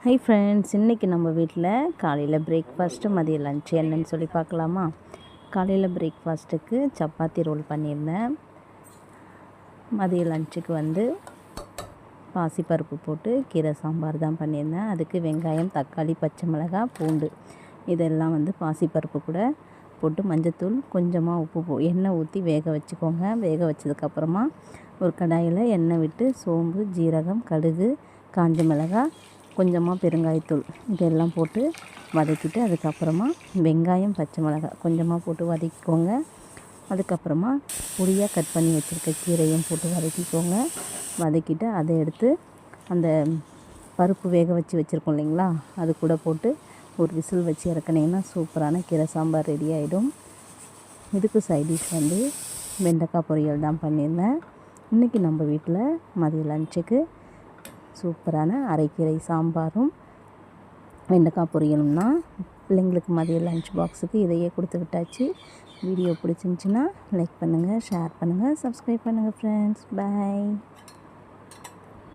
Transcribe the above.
Hi friends, இன்றைக்கி நம்ம வீட்டில் காலையில் பிரேக்ஃபாஸ்ட்டு மதியம் லன்ச் என்னன்னு சொல்லி பார்க்கலாமா? காலையில் பிரேக்ஃபாஸ்ட்டுக்கு சப்பாத்தி ரோல் பண்ணியிருந்தேன். மதிய லன்ச்சுக்கு பாசிப்பருப்பு போட்டு கீரை சாம்பார் தான் பண்ணியிருந்தேன். அதுக்கு வெங்காயம், தக்காளி, பச்சை மிளகாய், பூண்டு இதெல்லாம் பாசிப்பருப்பு கூட போட்டு மஞ்சத்தூள், கொஞ்சமாக உப்பு எண்ணெய் ஊற்றி வேக வச்சுக்கோங்க. வேக வச்சதுக்கப்புறமா ஒரு கடாயில் எண்ணெய் விட்டு சோம்பு, ஜீரகம், கடுகு, காஞ்ச மிளகாய், கொஞ்சமாக பெருங்காயத்தூள் இதெல்லாம் போட்டு வதக்கிட்டு அதுக்கப்புறமா வெங்காயம், பச்சை மிளகாய் கொஞ்சமாக போட்டு வதக்கிக்கோங்க. அதுக்கப்புறமா பொடியாக கட் பண்ணி வச்சுருக்க கீரையும் போட்டு வதக்கிக்கோங்க. வதக்கிட்டு அதை எடுத்து அந்த பருப்பு வேக வச்சுருக்கோம் இல்லைங்களா, அது கூட போட்டு ஒரு விசில் வச்சு இறக்குனீங்கன்னா சூப்பரான கீரை சாம்பார் ரெடி ஆகிடும். இதுக்கு சைடிஷ் வெண்டைக்காய் பொரியல் தான் பண்ணியிருந்தேன். இன்றைக்கி நம்ம வீட்டில் மதிய லன்ச்சுக்கு சூப்பரான அரைக்கீரை சாம்பாரும் வெண்டைக்காய் பொரியலும்னா பிள்ளைங்களுக்கு மதிய லன்ச் பாக்ஸுக்கு இதையே கொடுத்து விட்டாச்சு. வீடியோ பிடிச்சிருந்துச்சின்னா லைக் பண்ணுங்கள், ஷேர் பண்ணுங்கள், சப்ஸ்கிரைப் பண்ணுங்கள் ஃப்ரெண்ட்ஸ். பாய்.